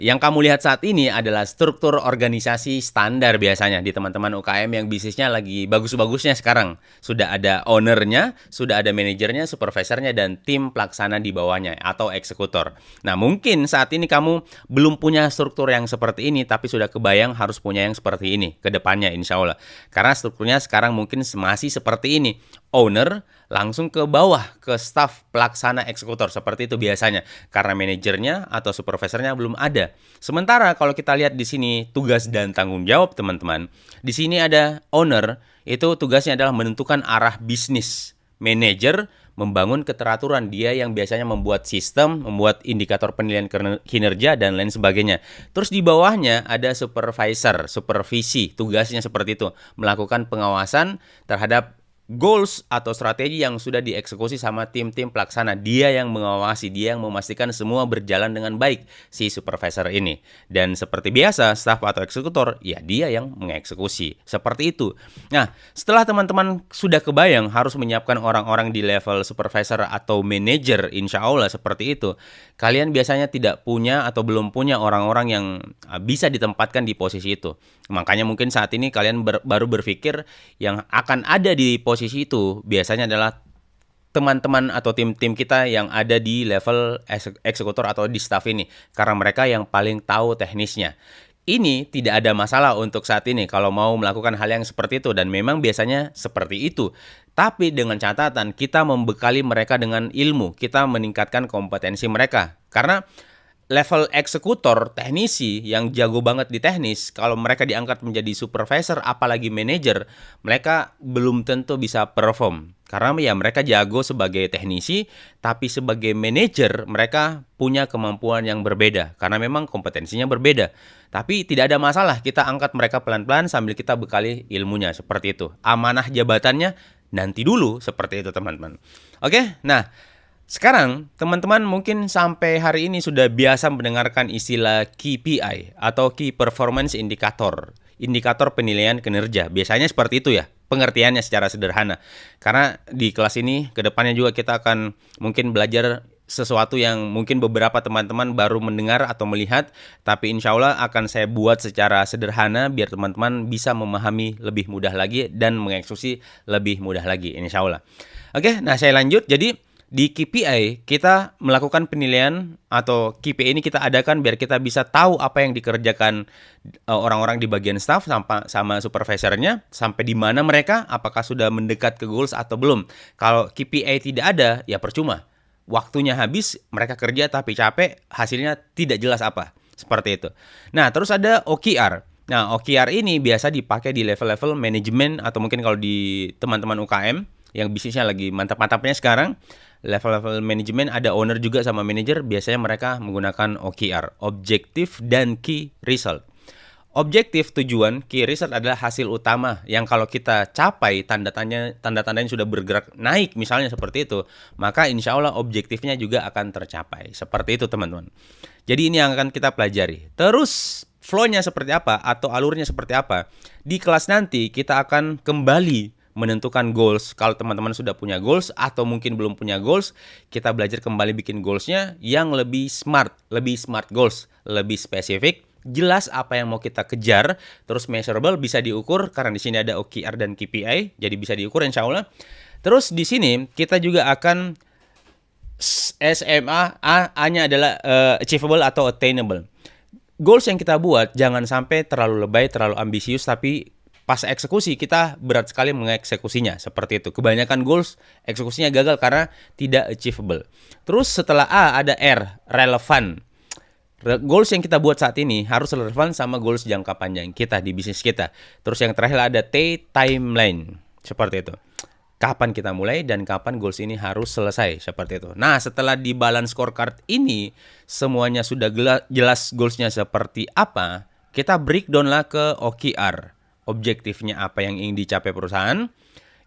Yang kamu lihat saat ini adalah struktur organisasi standar biasanya di teman-teman UKM yang bisnisnya lagi bagus-bagusnya sekarang. Sudah ada ownernya, sudah ada manajernya, supervisornya, dan tim pelaksana di bawahnya atau eksekutor. Nah, mungkin saat ini kamu belum punya struktur yang seperti ini, tapi sudah kebayang harus punya yang seperti ini ke depannya insya Allah. Karena strukturnya sekarang mungkin masih seperti ini. Owner langsung ke bawah ke staf pelaksana eksekutor seperti itu biasanya karena manajernya atau supervisornya belum ada. Sementara kalau kita lihat di sini tugas dan tanggung jawab teman-teman, di sini ada owner, itu tugasnya adalah menentukan arah bisnis. Manajer membangun keteraturan, dia yang biasanya membuat sistem, membuat indikator penilaian kinerja dan lain sebagainya. Terus di bawahnya ada supervisor, supervisi, tugasnya seperti itu, melakukan pengawasan terhadap goals atau strategi yang sudah dieksekusi sama tim-tim pelaksana. Dia yang mengawasi, dia yang memastikan semua berjalan dengan baik, si supervisor ini. Dan seperti biasa, staff atau eksekutor, ya dia yang mengeksekusi. Seperti itu. Nah, setelah teman-teman sudah kebayang harus menyiapkan orang-orang di level supervisor atau manager, insya Allah seperti itu, kalian biasanya tidak punya atau belum punya orang-orang yang bisa ditempatkan di posisi itu. Makanya mungkin saat ini kalian baru berpikir yang akan ada di posisi itu biasanya adalah teman-teman atau tim-tim kita yang ada di level eksekutor atau di staff ini. Karena mereka yang paling tahu teknisnya. Ini tidak ada masalah untuk saat ini kalau mau melakukan hal yang seperti itu dan memang biasanya seperti itu. Tapi dengan catatan kita membekali mereka dengan ilmu, kita meningkatkan kompetensi mereka. Karena level eksekutor, teknisi yang jago banget di teknis, kalau mereka diangkat menjadi supervisor apalagi manajer, mereka belum tentu bisa perform. Karena ya mereka jago sebagai teknisi, tapi sebagai manajer mereka punya kemampuan yang berbeda. Karena memang kompetensinya berbeda. Tapi tidak ada masalah, kita angkat mereka pelan-pelan sambil kita bekali ilmunya, seperti itu. Amanah jabatannya nanti dulu, seperti itu teman-teman. Oke, nah sekarang, teman-teman mungkin sampai hari ini sudah biasa mendengarkan istilah KPI atau Key Performance Indicator, indikator penilaian kinerja. Biasanya seperti itu ya, pengertiannya secara sederhana. Karena di kelas ini, kedepannya juga kita akan mungkin belajar sesuatu yang mungkin beberapa teman-teman baru mendengar atau melihat, tapi insya Allah akan saya buat secara sederhana biar teman-teman bisa memahami lebih mudah lagi dan mengeksekusi lebih mudah lagi, insya Allah. Oke, nah saya lanjut. Jadi, di KPI, kita melakukan penilaian atau KPI ini kita adakan biar kita bisa tahu apa yang dikerjakan orang-orang di bagian staff sama supervisornya, sampai di mana mereka, apakah sudah mendekat ke goals atau belum. Kalau KPI tidak ada, ya percuma. Waktunya habis, mereka kerja tapi capek, hasilnya tidak jelas apa. Seperti itu. Nah, terus ada OKR. Nah, OKR ini biasa dipakai di level-level manajemen atau mungkin kalau di teman-teman UKM yang bisnisnya lagi mantap-mantapnya sekarang, level-level manajemen ada owner juga sama manajer, biasanya mereka menggunakan OKR, Objective dan Key Result. Objektif tujuan, key result adalah hasil utama yang kalau kita capai tanda-tandanya sudah bergerak naik misalnya seperti itu, maka insya Allah objektifnya juga akan tercapai. Seperti itu teman-teman. Jadi ini yang akan kita pelajari. Terus flow-nya seperti apa atau alurnya seperti apa? Di kelas nanti kita akan kembali menentukan goals. Kalau teman-teman sudah punya goals atau mungkin belum punya goals, kita belajar kembali bikin goalsnya yang lebih smart goals, lebih spesifik, jelas apa yang mau kita kejar, terus measurable, bisa diukur karena di sini ada OKR dan KPI, jadi bisa diukur insya Allah. Terus di sini kita juga akan SMA, A-nya adalah achievable atau attainable. Goals yang kita buat jangan sampai terlalu lebay, terlalu ambisius, tapi pas eksekusi kita berat sekali mengeksekusinya, seperti itu. Kebanyakan goals eksekusinya gagal karena tidak achievable. Terus setelah A ada R, relevan. Goals yang kita buat saat ini harus relevan sama goals jangka panjang kita di bisnis kita. Terus yang terakhir ada T, timeline. Seperti itu. Kapan kita mulai dan kapan goals ini harus selesai, seperti itu. Nah, setelah di balance scorecard ini semuanya sudah jelas goalsnya seperti apa, kita breakdown lah ke OKR. Objektifnya apa yang ingin dicapai perusahaan.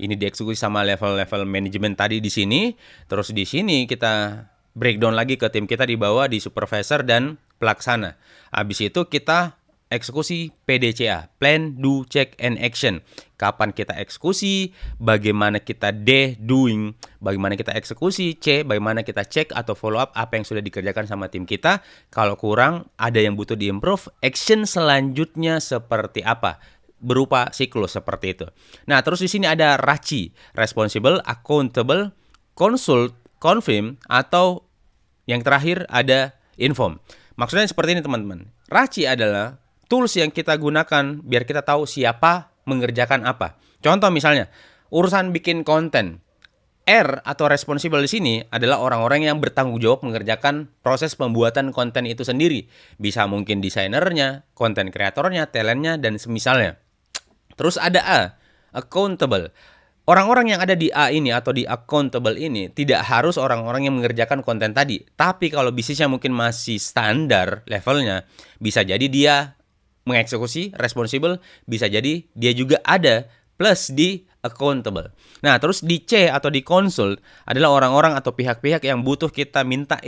Ini dieksekusi sama level-level manajemen tadi di sini. Terus di sini kita breakdown lagi ke tim kita di bawah, di supervisor dan pelaksana. Habis itu kita eksekusi PDCA, Plan, Do, Check, and Action. Kapan kita eksekusi, bagaimana kita D, doing, bagaimana kita eksekusi, C, bagaimana kita cek atau follow up apa yang sudah dikerjakan sama tim kita. Kalau kurang, ada yang butuh diimprove, action selanjutnya seperti apa? Berupa siklus seperti itu. Nah, terus di sini ada RACI, Responsible, Accountable, Consult, Confirm, atau yang terakhir ada Inform. Maksudnya seperti ini teman-teman. RACI adalah tools yang kita gunakan biar kita tahu siapa mengerjakan apa. Contoh misalnya, urusan bikin konten. R atau responsible di sini adalah orang-orang yang bertanggung jawab mengerjakan proses pembuatan konten itu sendiri. Bisa mungkin desainernya, konten kreatornya, talentnya, dan semisalnya. Terus ada A, accountable. Orang-orang yang ada di A ini atau di accountable ini tidak harus orang-orang yang mengerjakan konten tadi. Tapi kalau bisnisnya mungkin masih standar levelnya, bisa jadi dia mengeksekusi, responsible, bisa jadi dia juga ada plus di accountable. Nah, terus di C atau di consult adalah orang-orang atau pihak-pihak yang butuh kita minta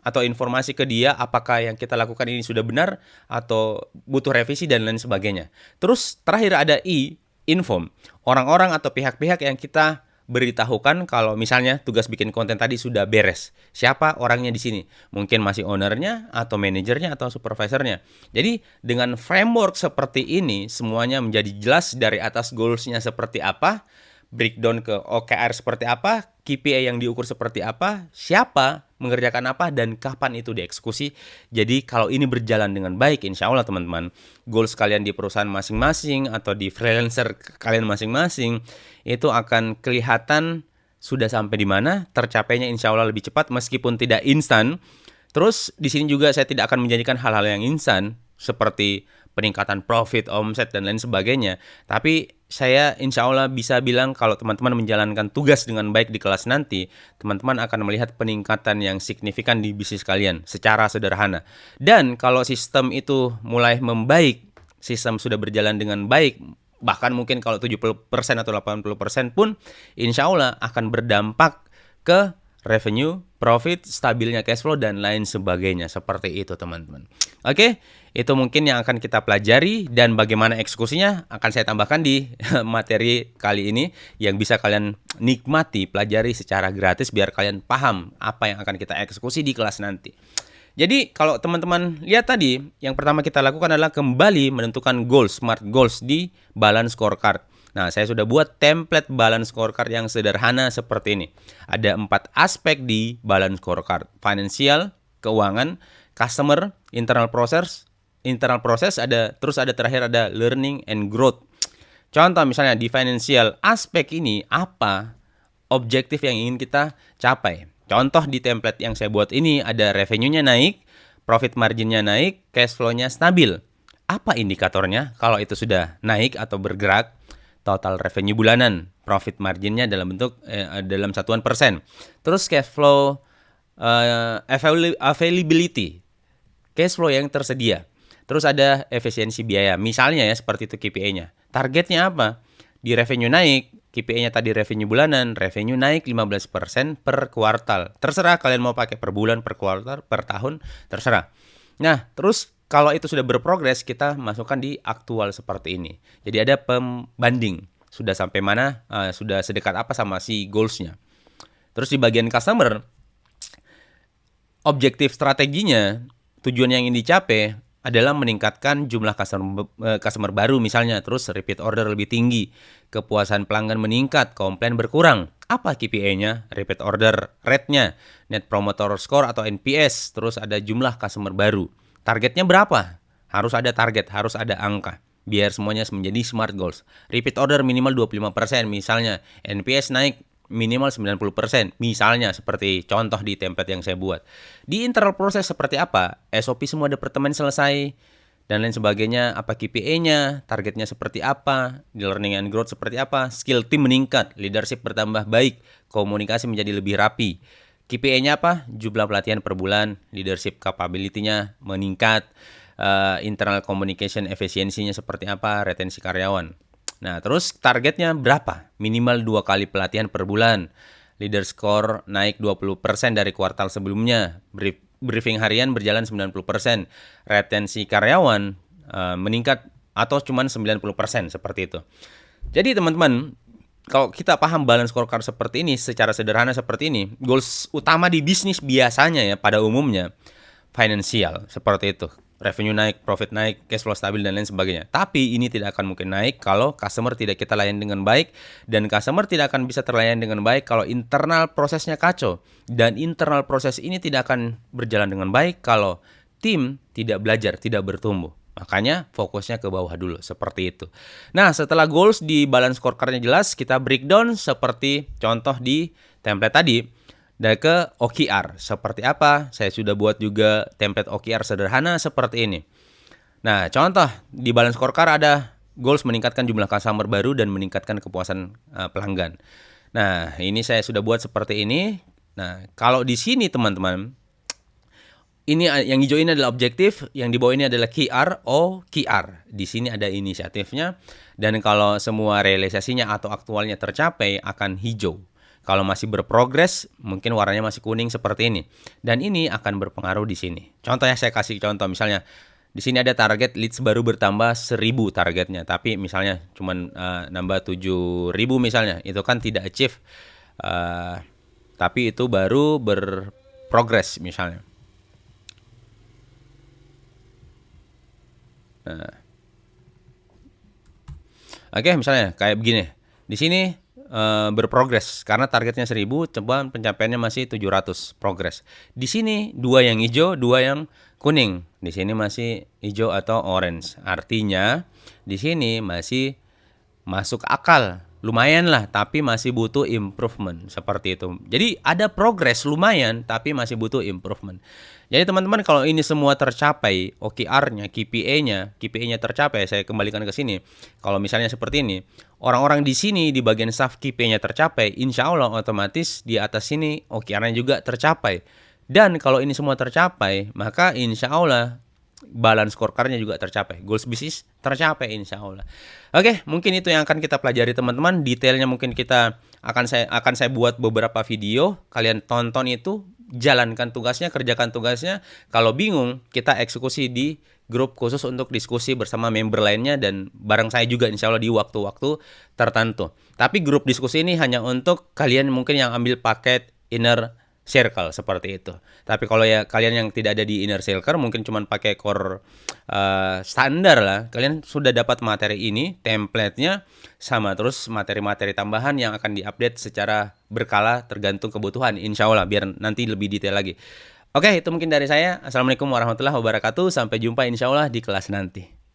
atau informasi ke dia apakah yang kita lakukan ini sudah benar atau butuh revisi dan lain sebagainya. Terus terakhir ada I, inform. Orang-orang atau pihak-pihak yang kita beritahukan kalau misalnya tugas bikin konten tadi sudah beres. Siapa orangnya di sini? Mungkin masih ownernya atau manajernya atau supervisornya. Jadi dengan framework seperti ini semuanya menjadi jelas dari atas goals-nya seperti apa, breakdown ke OKR seperti apa, KPI yang diukur seperti apa, siapa mengerjakan apa, dan kapan itu dieksekusi. Jadi kalau ini berjalan dengan baik, insya Allah teman-teman, goals kalian di perusahaan masing-masing atau di freelancer kalian masing-masing, itu akan kelihatan sudah sampai di mana, tercapainya insya Allah lebih cepat meskipun tidak instan. Terus di sini juga saya tidak akan menjanjikan hal-hal yang instan, seperti peningkatan profit, omset, dan lain sebagainya. Tapi saya insya Allah bisa bilang kalau teman-teman menjalankan tugas dengan baik di kelas nanti, teman-teman akan melihat peningkatan yang signifikan di bisnis kalian secara sederhana. Dan kalau sistem itu mulai membaik, sistem sudah berjalan dengan baik, bahkan mungkin kalau 70% atau 80% pun insya Allah akan berdampak ke revenue, profit, stabilnya cash flow, dan lain sebagainya. Seperti itu teman-teman. Oke, itu mungkin yang akan kita pelajari, dan bagaimana eksekusinya akan saya tambahkan di materi kali ini yang bisa kalian nikmati, pelajari secara gratis biar kalian paham apa yang akan kita eksekusi di kelas nanti. Jadi kalau teman-teman lihat tadi, yang pertama kita lakukan adalah kembali menentukan goals, smart goals di balance scorecard. Nah, saya sudah buat template balance scorecard yang sederhana seperti ini. Ada 4 aspek di balance scorecard. Financial, keuangan, customer, internal process terus ada terakhir ada learning and growth. Contoh misalnya di financial, aspek ini apa objektif yang ingin kita capai. Contoh di template yang saya buat ini ada revenue-nya naik, profit margin-nya naik, cash flow-nya stabil. Apa indikatornya? Kalau itu sudah naik atau bergerak, total revenue bulanan, profit marginnya dalam bentuk dalam satuan persen. Terus cash flow availability, cash flow yang tersedia. Terus ada efisiensi biaya. Misalnya ya seperti itu KPI-nya. Targetnya apa? Di revenue naik, KPI-nya tadi revenue bulanan, revenue naik 15% per kuartal. Terserah kalian mau pakai per bulan, per kuartal, per tahun, terserah. Nah, terus kalau itu sudah berprogres, kita masukkan di aktual seperti ini. Jadi ada pembanding. Sudah sampai mana, sudah sedekat apa sama si goals-nya. Terus di bagian customer, objektif strateginya, tujuan yang ingin dicapai adalah meningkatkan jumlah customer baru misalnya. Terus repeat order lebih tinggi, kepuasan pelanggan meningkat, komplain berkurang. Apa KPI-nya? Repeat order rate-nya, Net Promoter Score atau NPS. Terus ada jumlah customer baru. Targetnya berapa? Harus ada target, harus ada angka. Biar semuanya menjadi smart goals. Repeat order minimal 25% misalnya. NPS naik minimal 90%. Misalnya seperti contoh di template yang saya buat. Di internal proses seperti apa? SOP semua departemen selesai. Dan lain sebagainya. Apa KPI-nya? Targetnya seperti apa? Di learning and growth seperti apa? Skill tim meningkat. Leadership bertambah baik. Komunikasi menjadi lebih rapi. KPI-nya apa? Jumlah pelatihan per bulan, leadership capability-nya meningkat, internal communication efisiensinya seperti apa, retensi karyawan. Nah, terus targetnya berapa? Minimal 2 kali pelatihan per bulan. Leader score naik 20% dari kuartal sebelumnya. Briefing harian berjalan 90%. Retensi karyawan meningkat atau cuman 90% seperti itu. Jadi teman-teman, kalau kita paham balance scorecard seperti ini, secara sederhana seperti ini, goals utama di bisnis biasanya ya pada umumnya finansial seperti itu. Revenue naik, profit naik, cash flow stabil dan lain sebagainya. Tapi ini tidak akan mungkin naik kalau customer tidak kita layani dengan baik, dan customer tidak akan bisa terlayani dengan baik kalau internal prosesnya kacau. Dan internal proses ini tidak akan berjalan dengan baik kalau tim tidak belajar, tidak bertumbuh. Makanya fokusnya ke bawah dulu, seperti itu. Nah, setelah goals di balance scorecard-nya jelas, kita breakdown seperti contoh di template tadi. Dan ke OKR, seperti apa? Saya sudah buat juga template OKR sederhana seperti ini. Nah, contoh di balance scorecard ada goals meningkatkan jumlah customer baru dan meningkatkan kepuasan pelanggan. Nah, ini saya sudah buat seperti ini. Nah, kalau di sini teman-teman, ini yang hijau ini adalah objektif, yang di bawah ini adalah QR, OKR. Di sini ada inisiatifnya, dan kalau semua realisasinya atau aktualnya tercapai akan hijau. Kalau masih berprogres, mungkin warnanya masih kuning seperti ini. Dan ini akan berpengaruh di sini. Contohnya saya kasih contoh, misalnya di sini ada target leads baru bertambah 1000 targetnya, tapi misalnya cuma nambah 7000 misalnya, itu kan tidak achieve. Tapi itu baru berprogres misalnya. Nah. Oke, misalnya kayak begini. Di sini berprogres karena targetnya 1000, coba pencapaiannya masih 700 progres. Di sini 2 yang hijau, 2 yang kuning. Di sini masih hijau atau orange. Artinya di sini masih masuk akal. Lumayan lah, tapi masih butuh improvement seperti itu. Jadi ada progres lumayan, tapi masih butuh improvement. Jadi teman-teman, kalau ini semua tercapai, OKR-nya, KPI-nya tercapai, saya kembalikan ke sini. Kalau misalnya seperti ini, orang-orang di sini di bagian staff KPI-nya tercapai, insya Allah otomatis di atas sini OKR-nya juga tercapai. Dan kalau ini semua tercapai, maka insya Allah balance scorecard-nya juga tercapai. Goals bisnis tercapai insya Allah. Oke, mungkin itu yang akan kita pelajari teman-teman. Detailnya mungkin kita akan saya buat beberapa video. Kalian tonton itu, jalankan tugasnya, kerjakan tugasnya. Kalau bingung, kita eksekusi di grup khusus untuk diskusi bersama member lainnya dan bareng saya juga insya Allah di waktu-waktu tertentu. Tapi grup diskusi ini hanya untuk kalian mungkin yang ambil paket inner circle seperti itu. Tapi kalau ya kalian yang tidak ada di inner circle, mungkin cuma pakai core standar lah, kalian sudah dapat materi ini, template-nya, sama terus materi-materi tambahan yang akan diupdate secara berkala tergantung kebutuhan, insya Allah, biar nanti lebih detail lagi. Oke, itu mungkin dari saya. Assalamualaikum warahmatullahi wabarakatuh. Sampai jumpa insya Allah di kelas nanti.